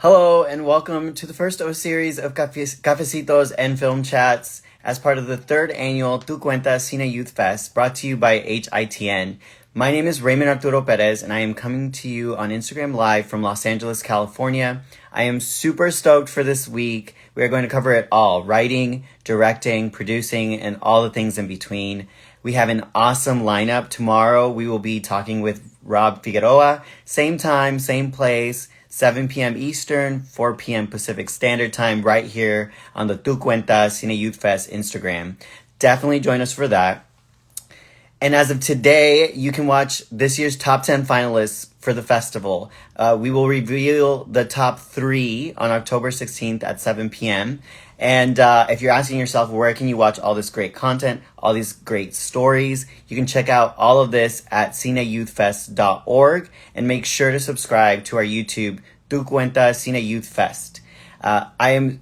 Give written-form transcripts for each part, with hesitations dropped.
Hello and welcome to the first of a series of cafecitos and film chats as part of the third annual Tu Cuentas Cine Youth Fest brought to you by HITN. My name is Raymond Arturo Perez and I am coming to you on Instagram Live from Los Angeles, California. I am super stoked for this week. We are going to cover it all: writing, directing, producing, and all the things in between. We have an awesome lineup. Tomorrow we will be talking with Rob Figueroa. Same time, same place, 7 p.m. Eastern, 4 p.m. Pacific Standard Time, right here on the Tu Cuentas Cine Youth Fest Instagram. Definitely join us for that. And as of today, you can watch this year's top 10 finalists for the festival. We will reveal the top 3 on October 16th at 7 p.m. And if you're asking yourself, where can you watch all this great content, all these great stories, you can check out all of this at cineyouthfest.org and make sure to subscribe to our YouTube, Tu Cuenta Cine Youth Fest. I am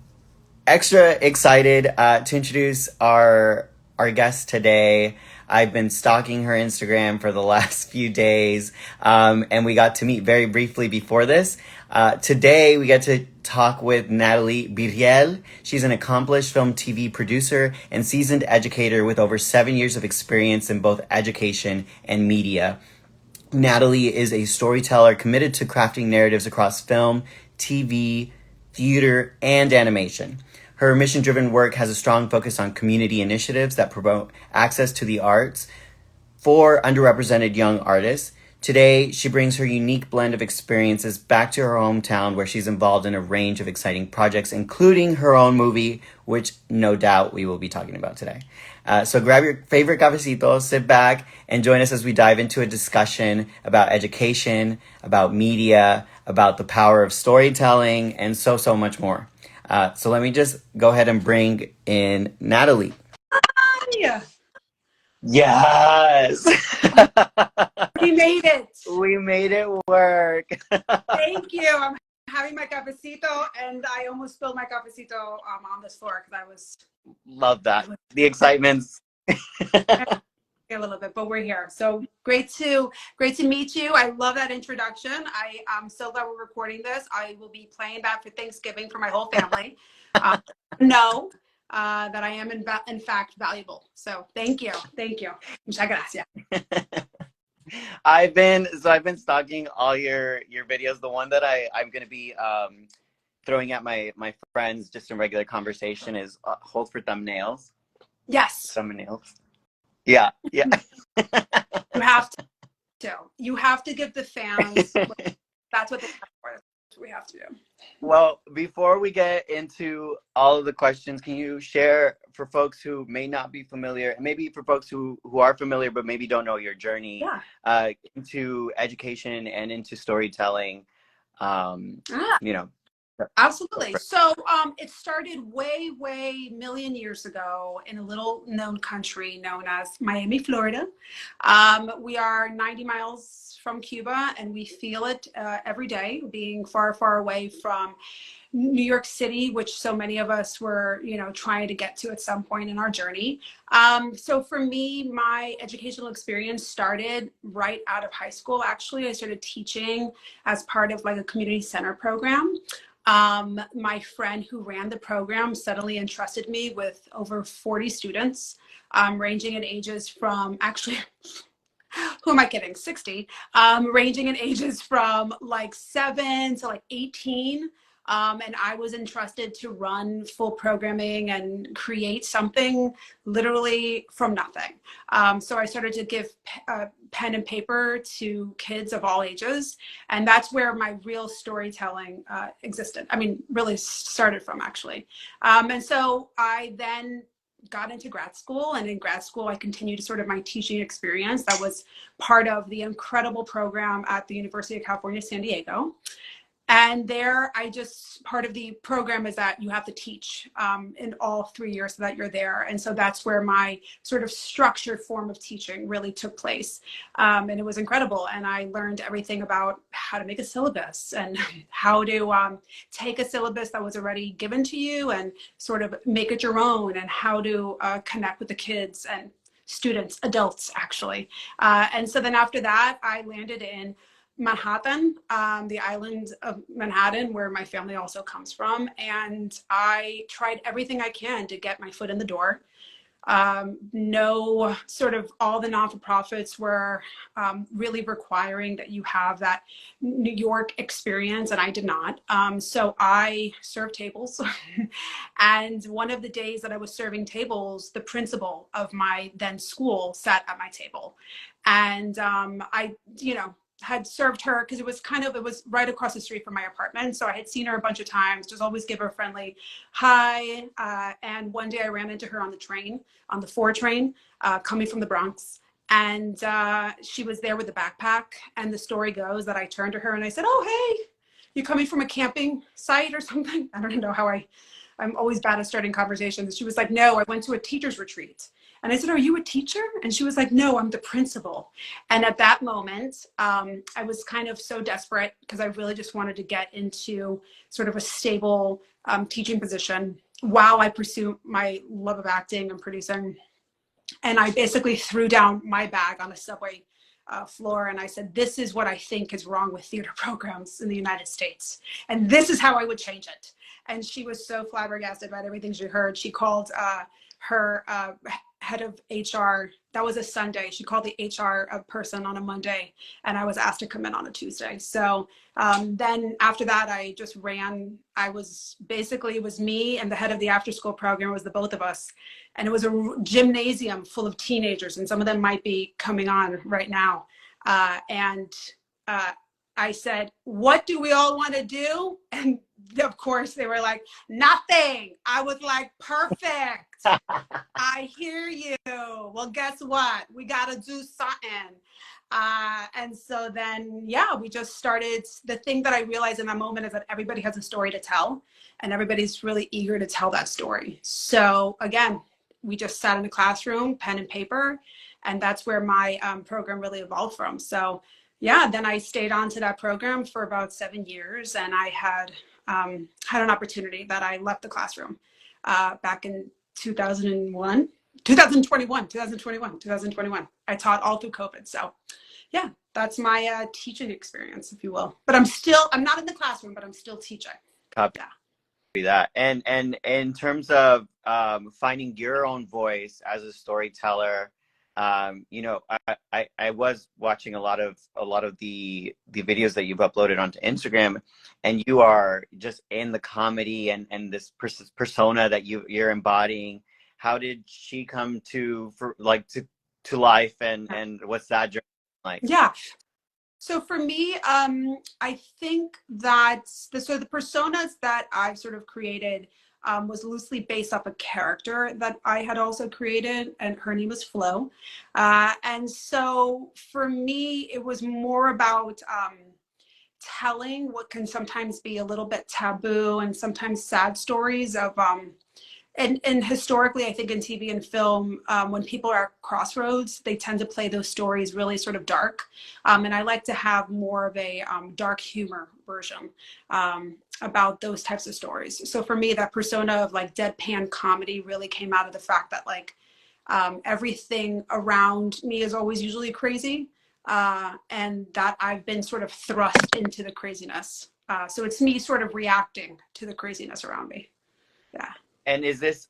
extra excited to introduce our guest today. I've been stalking her Instagram for the last few days, and we got to meet very briefly before this. Today, we get to talk with Natalie Birriel. She's an accomplished film TV producer and seasoned educator with over 7 years of experience in both education and media. Natalie is a storyteller committed to crafting narratives across film, TV, theater, and animation. Her mission-driven work has a strong focus on community initiatives that promote access to the arts for underrepresented young artists. Today, she brings her unique blend of experiences back to her hometown where she's involved in a range of exciting projects, including her own movie, which no doubt we will be talking about today. So grab your favorite cafecito, sit back, and join us as we dive into a discussion about education, about media, about the power of storytelling, and so much more. So let me just go ahead and bring in Natalie. Yeah, Yes! we made it. We made it work. Thank you. I'm having my cafecito, and I almost spilled my cafecito on this floor because I was Love that. The excitement's a little bit, but we're here. So great to meet you. I love that introduction. I'm so glad we're recording this. I will be playing that for Thanksgiving for my whole family. Know that I am in fact valuable. So thank you. Muchas gracias. I've been stalking all your videos. The one that I'm gonna be throwing at my friends just in regular conversation is hold for thumbnails. Yes. Thumbnails. Yeah. You have to. You have to give the fans. That's what they have for. That's what we have to do. Well, before we get into all of the questions, can you share for folks who may not be familiar, and maybe for folks who are familiar but maybe don't know your journey into education and into storytelling? You know. Absolutely. So it started way million years ago in a little known country known as Miami, Florida. We are 90 miles from Cuba, and we feel it every day, being far away from New York City, which so many of us were, trying to get to at some point in our journey. So for me, my educational experience started right out of high school. Actually, I started teaching as part of like a community center program. My friend who ran the program suddenly entrusted me with over 40 students, ranging in ages from actually, who am I kidding? 60, ranging in ages from like 7 to like 18. And I was entrusted to run full programming and create something literally from nothing. So I started to give pen and paper to kids of all ages. And that's where my real storytelling existed. I mean, really started from, actually. And so I then got into grad school, and in grad school I continued sort of my teaching experience. That was part of the incredible program at the University of California, San Diego. And there, part of the program is that you have to teach in all 3 years that you're there. And so that's where my sort of structured form of teaching really took place. And it was incredible. And I learned everything about how to make a syllabus and how to take a syllabus that was already given to you and sort of make it your own, and how to connect with the kids and students, adults, actually. And so then after that, I landed in Manhattan, the island of Manhattan, where my family also comes from. And I tried everything I can to get my foot in the door. No, sort of all the non-for-profits were really requiring that you have that New York experience, and I did not. So I served tables. And one of the days that I was serving tables, the principal of my then school sat at my table. And I, had served her because it was right across the street from my apartment. So I had seen her a bunch of times, just always give her a friendly hi. And one day I ran into her on the train, on the 4 train, coming from the Bronx. And she was there with a backpack. And the story goes that I turned to her and I said, "Oh, hey, you coming from a camping site or something?" I don't know how I'm always bad at starting conversations. She was like, "No, I went to a teacher's retreat." And I said, "Are you a teacher?" And she was like, "No, I'm the principal." And at that moment, I was kind of so desperate because I really just wanted to get into sort of a stable teaching position while I pursue my love of acting and producing. And I basically threw down my bag on a subway floor and I said, "This is what I think is wrong with theater programs in the United States. And this is how I would change it." And she was so flabbergasted about everything she heard. She called her head of HR. That was a Sunday. She called the HR person on a Monday, and I was asked to come in on a Tuesday. So then after that, I just ran. It was me and the head of the after school program. It was the both of us. And it was a gymnasium full of teenagers, and some of them might be coming on right now. And I said, "What do we all want to do?" And of course they were like, "Nothing." I was like, "Perfect. I hear you. Well, guess what? We got to do something." And so then, yeah, we just started. The thing that I realized in that moment is that everybody has a story to tell, and everybody's really eager to tell that story. So again, we just sat in the classroom, pen and paper, and that's where my program really evolved from. So yeah, then I stayed on to that program for about 7 years, and I had an opportunity that I left the classroom back in 2021. I taught all through COVID. So yeah, that's my teaching experience, if you will. But I'm not in the classroom, but I'm still teaching. Copy that. And in terms of finding your own voice as a storyteller, I was watching a lot of the videos that you've uploaded onto Instagram, and you are just in the comedy and this persona that you're embodying. How did she come to life, and what's that journey like? Yeah. So for me, I think that the personas that I've sort of created was loosely based off a character that I had also created, and her name was Flo. And so for me, it was more about telling what can sometimes be a little bit taboo and sometimes sad stories of and historically, I think in TV and film, when people are at crossroads, they tend to play those stories really sort of dark. And I like to have more of a dark humor version about those types of stories. So for me, that persona of like deadpan comedy really came out of the fact that like everything around me is always usually crazy, and that I've been sort of thrust into the craziness. So it's me sort of reacting to the craziness around me. Yeah. And is this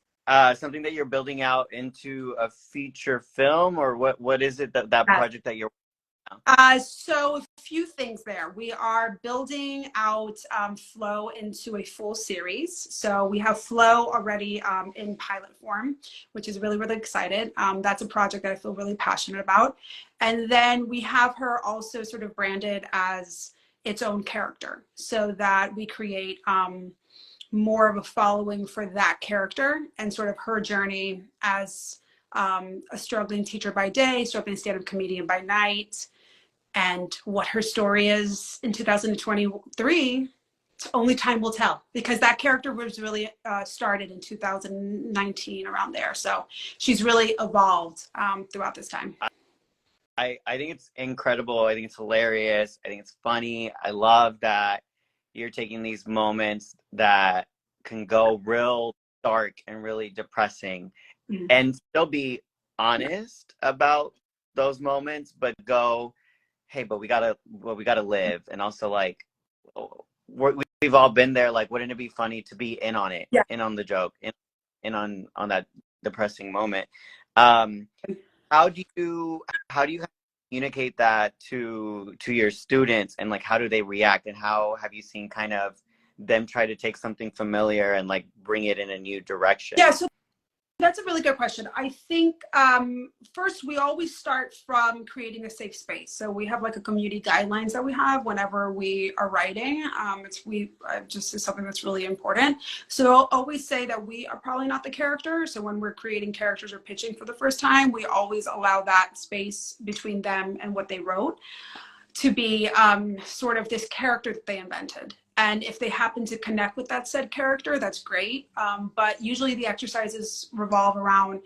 something that you're building out into a feature film, or what is it that project that you're working on? So a few things there. We are building out Flow into a full series. So we have Flow already in pilot form, which is really, really excited. That's a project that I feel really passionate about. And then we have her also sort of branded as its own character, so that we create more of a following for that character and sort of her journey as a struggling teacher by day, struggling stand-up comedian by night, and what her story is in 2023. Only time will tell, because that character was really started in 2019, around there. So she's really evolved throughout this time. I think it's incredible. I think it's hilarious. I think it's funny. I love that you're taking these moments that can go real dark and really depressing, and still be honest about those moments, but go hey, but we gotta live, and also like we've all been there. Like, wouldn't it be funny to be in on it, Yeah. in on the joke, in on that depressing moment? Um, how do you communicate that to your students, and like how do they react, and how have you seen kind of them try to take something familiar and like bring it in a new direction? Yeah, so that's a really good question. I think first we always start from creating a safe space. So we have like a community guidelines that we have whenever we are writing. Just is something that's really important. So I'll always say that we are probably not the character. So when we're creating characters or pitching for the first time, we always allow that space between them and what they wrote to be sort of this character that they invented. And if they happen to connect with that said character, that's great. But usually the exercises revolve around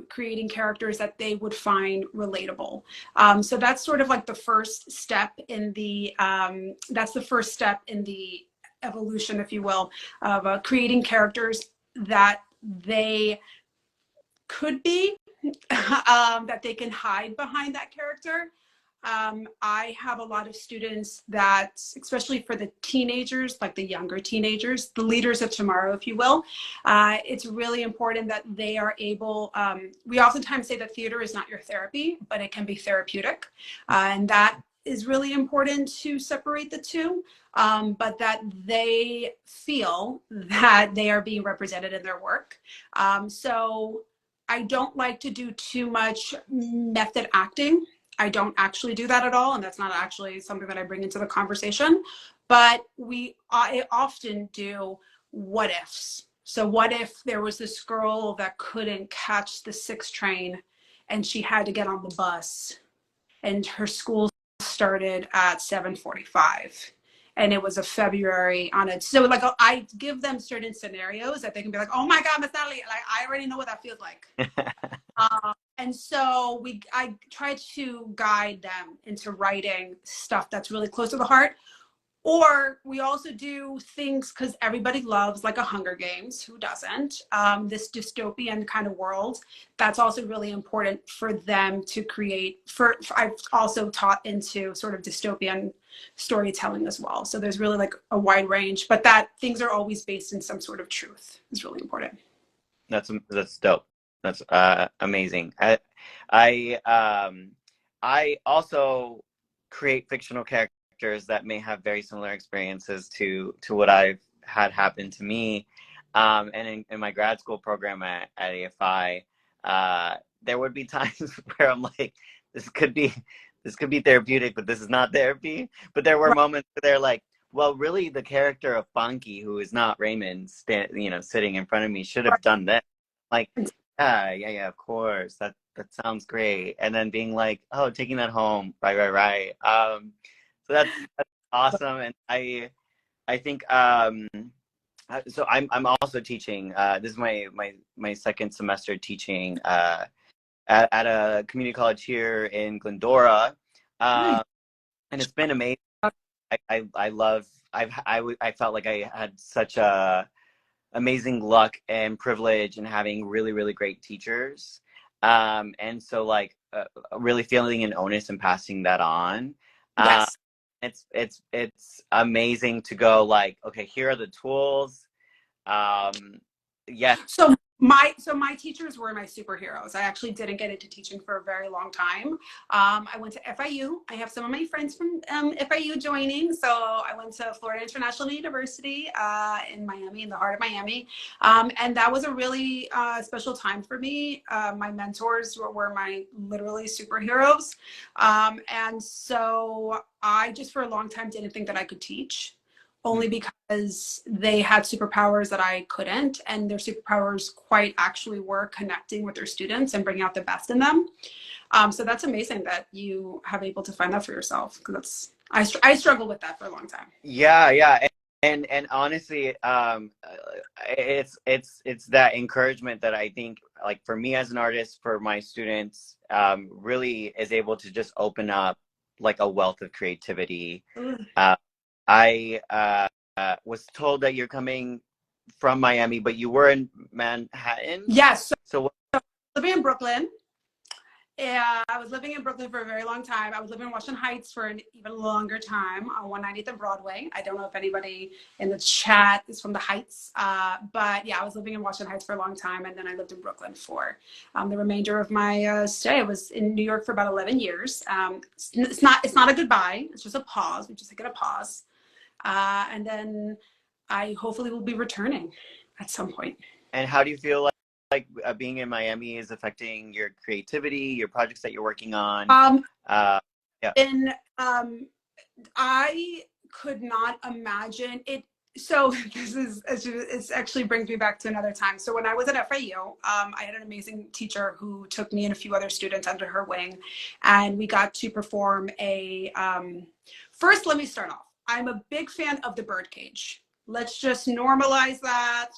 creating characters that they would find relatable. So that's sort of like the first step in the, evolution, if you will, of creating characters that they could be, that they can hide behind that character. I have a lot of students that, especially for the teenagers, like the younger teenagers, the leaders of tomorrow, if you will, it's really important that they are able, we oftentimes say that theater is not your therapy, but it can be therapeutic. And that is really important to separate the two, but that they feel that they are being represented in their work. So I don't like to do too much method acting. I don't actually do that at all, and that's not actually something that I bring into the conversation. But I often do what ifs. So what if there was this girl that couldn't catch the 6 train and she had to get on the bus, and her school started at 7:45, and it was a February on it. So like I give them certain scenarios that they can be like, oh my God, Miss Natalie, like I already know what that feels like. And so I try to guide them into writing stuff that's really close to the heart. Or we also do things because everybody loves like a Hunger Games. Who doesn't? This dystopian kind of world. That's also really important for them to create. I've also taught into sort of dystopian storytelling as well. So there's really like a wide range, but that things are always based in some sort of truth is really important. That's dope. That's amazing. I also create fictional characters that may have very similar experiences to what I've had happen to me. And in my grad school program at AFI, there would be times where I'm like, this could be therapeutic, but this is not therapy. But there were moments where they're like, well, really, the character of Funky, who is not Raymond, sitting in front of me, should have done this. Like, yeah, of course. That sounds great. And then being like, oh, taking that home, right. So that's awesome. And I think so I'm also teaching. This is my second semester teaching at a community college here in Glendora, and it's been amazing. I felt like I had such a amazing luck and privilege in having really, really great teachers. And so like really feeling an onus and passing that on. Yes. It's amazing to go like, okay, here are the tools. Yes. So my teachers were my superheroes. I actually didn't get into teaching for a very long time. I went to FIU. I have some of my friends from FIU joining. So I went to Florida International University in Miami, in the heart of Miami. And that was a really special time for me. My mentors were my literally superheroes. And so I just for a long time didn't think that I could teach, only because they had superpowers that I couldn't, and their superpowers quite actually were connecting with their students and bringing out the best in them. So that's amazing that you have able to find that for yourself, because I struggled with that for a long time. Yeah. And honestly, it's that encouragement that I think, like for me as an artist, for my students, really is able to just open up like a wealth of creativity. I was told that you're coming from Miami, but you were in Manhattan. Yes. So living in Brooklyn. Yeah, I was living in Brooklyn for a very long time. I was living in Washington Heights for an even longer time on 190th and Broadway. I don't know if anybody in the chat is from the Heights, but yeah, I was living in Washington Heights for a long time, and then I lived in Brooklyn for the remainder of my stay. I was in New York for about 11 years. It's not a goodbye. It's just a pause. We just take it a pause, and then I hopefully will be returning at some point. And how do you feel like being in Miami is affecting your creativity, your projects that you're working on? Yeah. I could not imagine it. So this actually brings me back to another time. So when I was at FIU, I had an amazing teacher who took me and a few other students under her wing, and we got to perform first, let me start off. I'm a big fan of the birdcage. Let's just normalize that.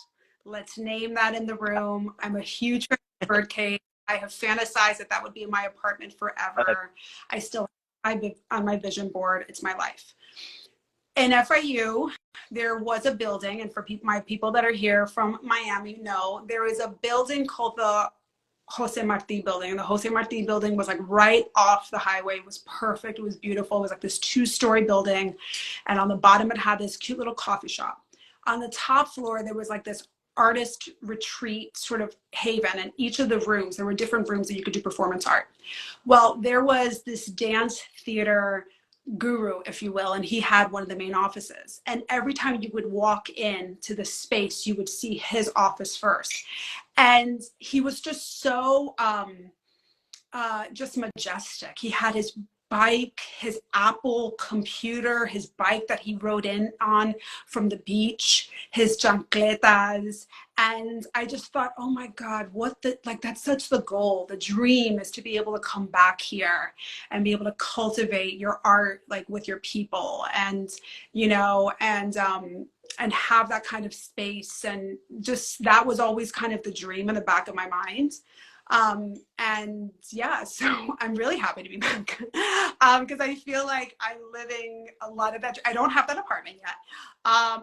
Let's name that in the room. I'm a huge fan of the birdcage. I have fantasized that would be in my apartment forever. I still on my vision board. It's my life. In FIU, there was a building, and for my people that are here from Miami know, there is a building called the Jose Marti building. And the Jose Marti building was like right off the highway. It was perfect. It was beautiful. It was like this 2-story building. And on the bottom, it had this cute little coffee shop. On the top floor, there was like this artist retreat sort of haven. And each of the rooms, there were different rooms that you could do performance art. Well, there was this dance theater guru, if you will, and he had one of the main offices. And every time you would walk into the space, you would see his office first. And he was just so just majestic. He had his bike, his Apple computer, his bike that he rode in on from the beach, his chancletas. And I just thought, oh my God, that's such the goal. The dream is to be able to come back here and be able to cultivate your art, like with your people, and, you know, and have that kind of space. And just, that was always kind of the dream in the back of my mind. And yeah, so I'm really happy to be back because I feel like I'm living a lot of that. I don't have that apartment yet,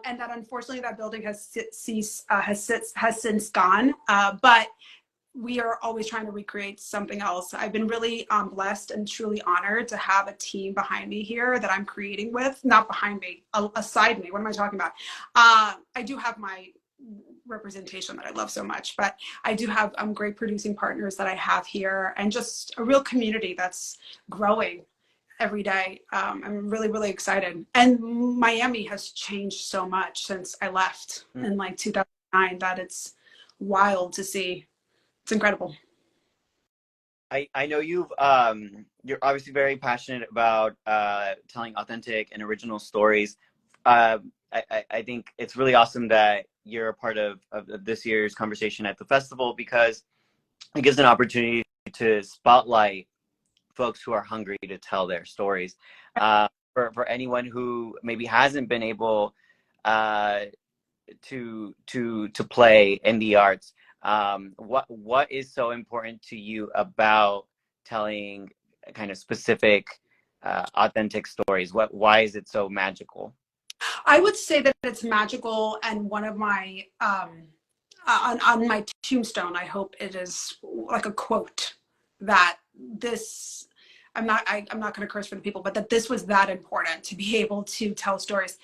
and that unfortunately that building has since gone. But we are always trying to recreate something else. I've been really blessed and truly honored to have a team behind me here that I'm creating with. Not behind me, aside me. What am I talking about? I do have my representation that I love so much, but I do have great producing partners that I have here, and just a real community that's growing every day. I'm really, really excited. And Miami has changed so much since I left in like 2009 that it's wild to see. It's incredible. I know you're obviously very passionate about telling authentic and original stories. I think it's really awesome that you're a part of this year's conversation at the festival, because it gives an opportunity to spotlight folks who are hungry to tell their stories. For anyone who maybe hasn't been able to play in the arts, what is so important to you about telling kind of specific authentic stories? Why is it so magical? I would say that it's magical, and one of my on my tombstone, I hope it is like a quote that this, I'm not going to curse for the people, but that this was that important to be able to tell stories.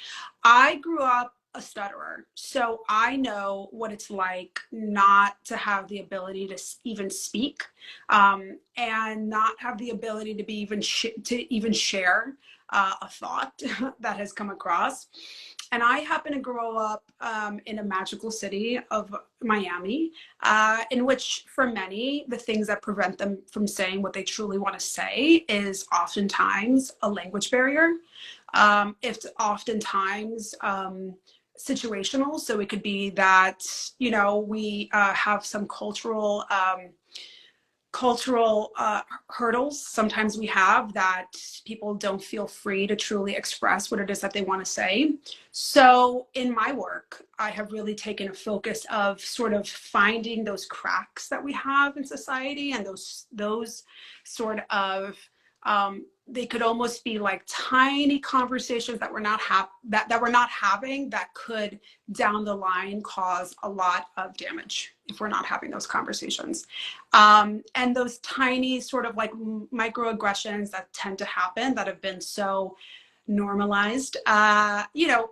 I grew up a stutterer, so I know what it's like not to have the ability to even speak, and not have the ability to be even share a thought that has come across. And I happen to grow up in a magical city of Miami, in which for many, the things that prevent them from saying what they truly want to say is oftentimes a language barrier. It's oftentimes situational. So it could be that, you know, we have some cultural hurdles sometimes we have, that people don't feel free to truly express what it is that they want to say. So in my work, I have really taken a focus of sort of finding those cracks that we have in society, and those sort of they could almost be like tiny conversations that we're not having that could down the line cause a lot of damage. if we're not having those conversations. And those tiny sort of like microaggressions that tend to happen that have been so normalized, you know,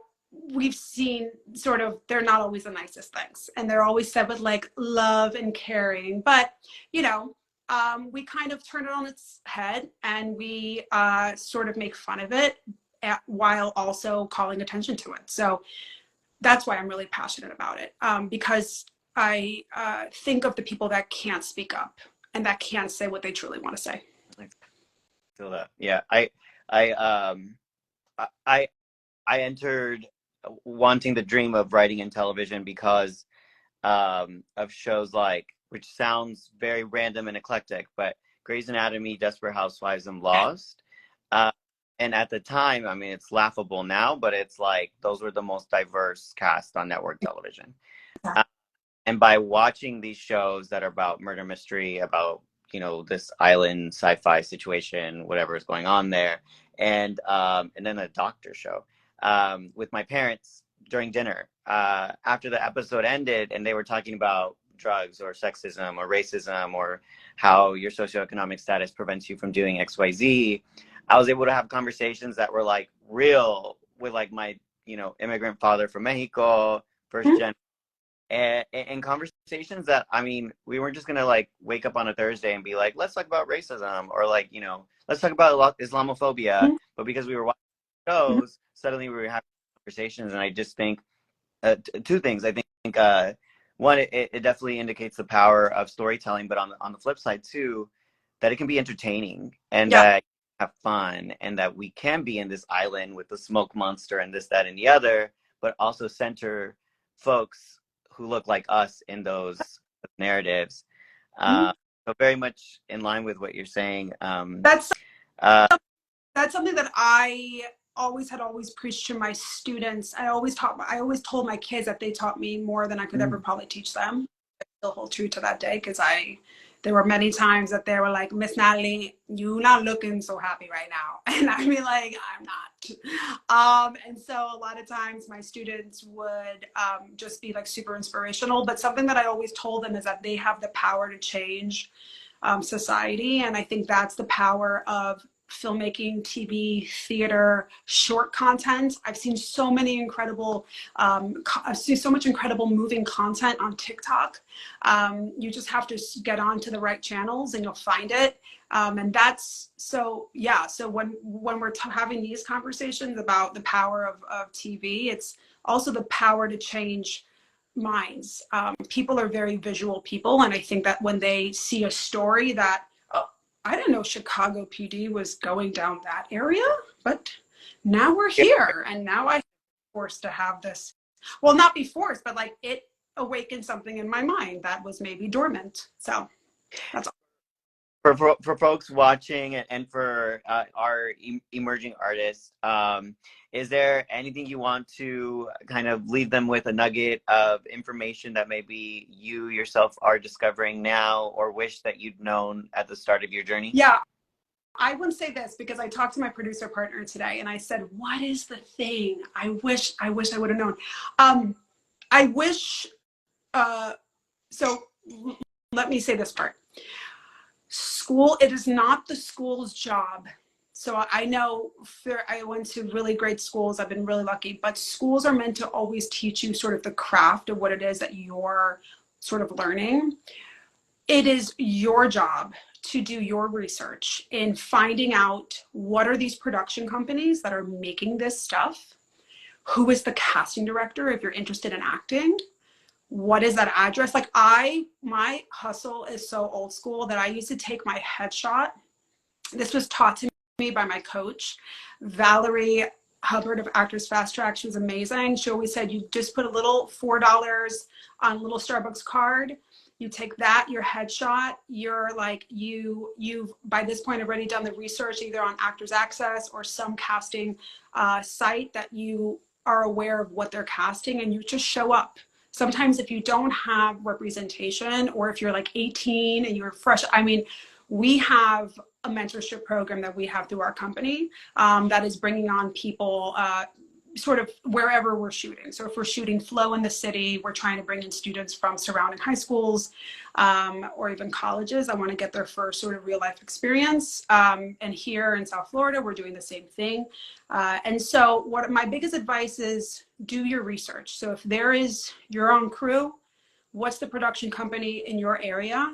we've seen sort of, they're not always the nicest things, and they're always said with like love and caring, but you know, we kind of turn it on its head, and we sort of make fun of it while also calling attention to it. So that's why I'm really passionate about it, because I think of the people that can't speak up and that can't say what they truly want to say. I feel that. Yeah, I entered wanting the dream of writing in television because of shows like, which sounds very random and eclectic, but Grey's Anatomy, Desperate Housewives, and Lost. And at the time, I mean, it's laughable now, but it's like those were the most diverse cast on network television. And by watching these shows that are about murder mystery, about, you know, this island sci-fi situation, whatever is going on there, and then a doctor show with my parents during dinner after the episode ended, and they were talking about drugs or sexism or racism or how your socioeconomic status prevents you from doing XYZ. I was able to have conversations that were like real with like my, you know, immigrant father from Mexico, first gen, and conversations that, I mean, we weren't just gonna like wake up on a Thursday and be like, let's talk about racism, or like, you know, let's talk about Islamophobia. But because we were watching shows, suddenly we were having conversations. And I just think two things. I think one, it definitely indicates the power of storytelling, but on the flip side too, that it can be entertaining, and that have fun, and that we can be in this island with the smoke monster and this, that, and the other, but also center folks who look like us in those narratives. So very much in line with what you're saying. That's something that I always preached to my students. I always told my kids that they taught me more than I could ever probably teach them. I still hold true to that day, because there were many times that they were like, Miss Natalie, you not looking so happy right now. And I'd be like, I'm not. And so a lot of times my students would just be like super inspirational. But something that I always told them is that they have the power to change society. And I think that's the power of filmmaking, TV, theater, short content. I've seen so many incredible, I see so much incredible moving content on TikTok. You just have to get onto the right channels and you'll find it. And that's, so yeah, so when we're having these conversations about the power of TV, it's also the power to change minds. People are very visual people. And I think that when they see a story that, I didn't know Chicago PD was going down that area, but now we're here, and now I'm forced to have this. Well, not be forced, but like it awakened something in my mind that was maybe dormant. So that's all. For folks watching and for our emerging artists, is there anything you want to kind of leave them with, a nugget of information that maybe you yourself are discovering now, or wish that you'd known at the start of your journey? Yeah, I would say this, because I talked to my producer partner today and I said, what is the thing I wish I would have known? I wish, so let me say this part. School, it is not the school's job. So I know I went to really great schools. I've been really lucky, but schools are meant to always teach you sort of the craft of what it is that you're sort of learning. It is your job to do your research in finding out what are these production companies that are making this stuff? Who is the casting director if you're interested in acting? What is that address? Like my hustle is so old school that I used to take my headshot. This was taught to me by my coach, Valerie Hubbard of Actors Fast Track. She was amazing. She always said, you just put a little $4 on a little Starbucks card. You take that, your headshot, you're like, you've by this point already done the research either on Actors Access or some casting site that you are aware of what they're casting, and you just show up. Sometimes if you don't have representation, or if you're like 18 and you're fresh, I mean, we have a mentorship program that we have through our company that is bringing on people sort of wherever we're shooting. So if we're shooting Flow in the city, we're trying to bring in students from surrounding high schools or even colleges. I want to get their first sort of real life experience. And here in South Florida, we're doing the same thing. And so what my biggest advice is, do your research. So if there is your own crew, what's the production company in your area?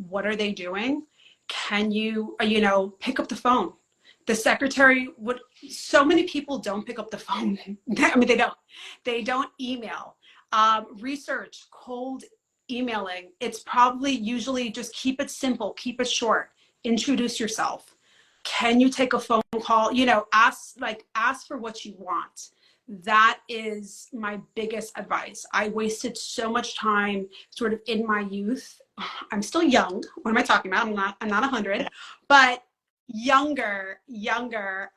What are they doing? Can you, pick up the phone? The secretary would, so many people don't pick up the phone. I mean, they don't email. Research, cold emailing. It's probably usually just keep it simple, keep it short, introduce yourself. Can you take a phone call? Ask for what you want. That is my biggest advice. I wasted so much time sort of in my youth. I'm still young. What am I talking about? I'm not 100, but younger.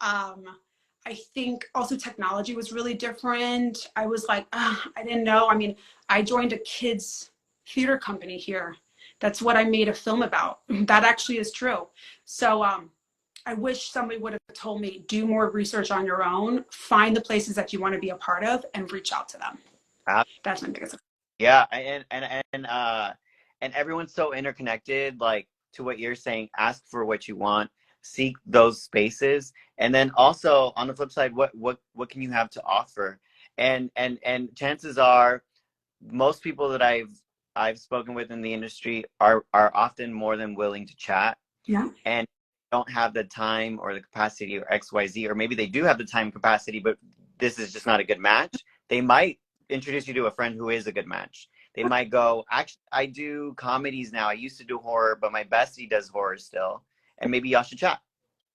I think also technology was really different. I was like, I didn't know. I mean, I joined a kids theater company here. That's what I made a film about. That actually is true. So, I wish somebody would have told me, do more research on your own, find the places that you want to be a part of, and reach out to them. That's my biggest. Yeah, and everyone's so interconnected. Like, to what you're saying, ask for what you want, seek those spaces, and then also on the flip side, what can you have to offer? And chances are, most people that I've spoken with in the industry are often more than willing to chat. Yeah. And don't have the time or the capacity or XYZ, or maybe they do have the time capacity, but this is just not a good match. They might introduce you to a friend who is a good match. They might go, actually, I do comedies now. I used to do horror, but my bestie does horror still. And maybe y'all should chat.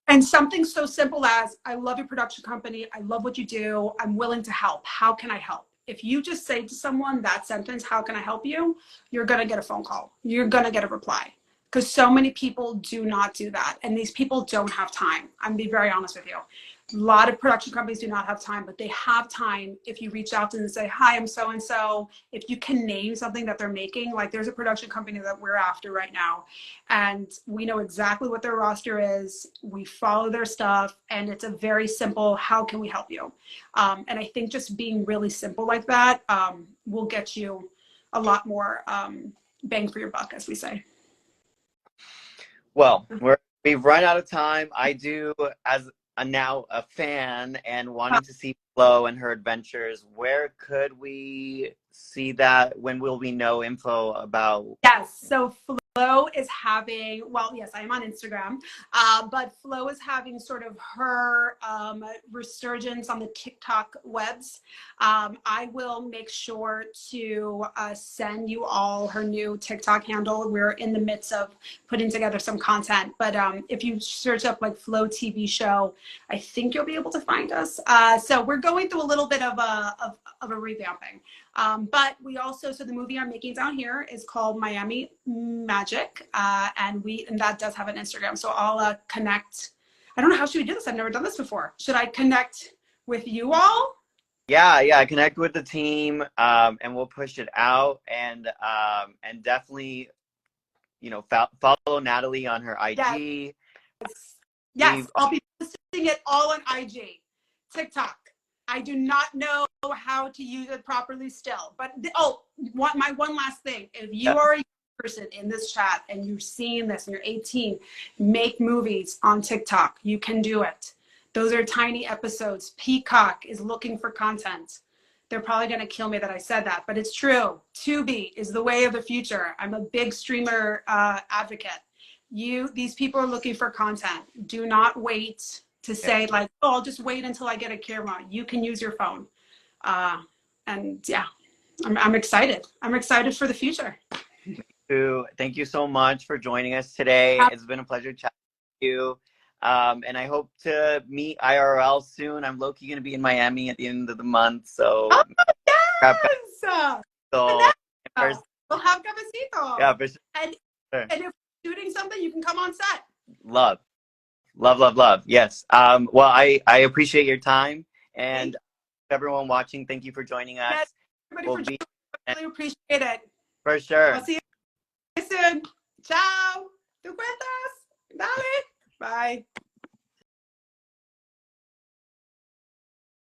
And something so simple as, I love your production company. I love what you do. I'm willing to help. How can I help? If you just say to someone that sentence, how can I help you? You're going to get a phone call. You're going to get a reply. Because so many people do not do that. And these people don't have time. I'm going to be very honest with you. A lot of production companies do not have time, but they have time if you reach out to them and say, hi, I'm so-and-so. If you can name something that they're making, like there's a production company that we're after right now, and we know exactly what their roster is. We follow their stuff, and it's a very simple, how can we help you? And I think just being really simple like that will get you a lot more bang for your buck, as we say. Well, we've run out of time. I do, as now a fan and wanting to see Flo and her adventures, where could we see that? When will we know info about? Yes, so Flo is having, well, yes, I am on Instagram, but Flo is having sort of her resurgence on the TikTok webs. I will make sure to send you all her new TikTok handle. We're in the midst of putting together some content, but if you search up like Flo TV show, I think you'll be able to find us. So we're going through a little bit of a revamping. But we also, so the movie I'm making down here is called Miami Magic, and that does have an Instagram. So I'll connect. I don't know, how should we do this? I've never done this before. Should I connect with you all? Yeah, connect with the team, and we'll push it out, and definitely, follow Natalie on her IG. Yes, I'll be posting it all on IG, TikTok. I do not know how to use it properly still. But my one last thing. If you are a person in this chat and you're seeing this and you're 18, make movies on TikTok. You can do it. Those are tiny episodes. Peacock is looking for content. They're probably going to kill me that I said that, but it's true. Tubi is the way of the future. I'm a big streamer advocate. These people are looking for content. Do not wait to say like, oh, I'll just wait until I get a camera. You can use your phone. And yeah, I'm excited. I'm excited for the future. Thank you so much for joining us today. It's been a pleasure chatting with you. And I hope to meet IRL soon. I'm low-key going to be in Miami at the end of the month. So, yes! We'll have Cafecito. Yeah, for sure. And if you're shooting something, you can come on set. Love. Yes. Well, I appreciate your time, and everyone watching, thank you for joining us. Yes, everybody I really appreciate it. For sure. I'll see you soon. Ciao. Tu cuentas. Dale. Bye.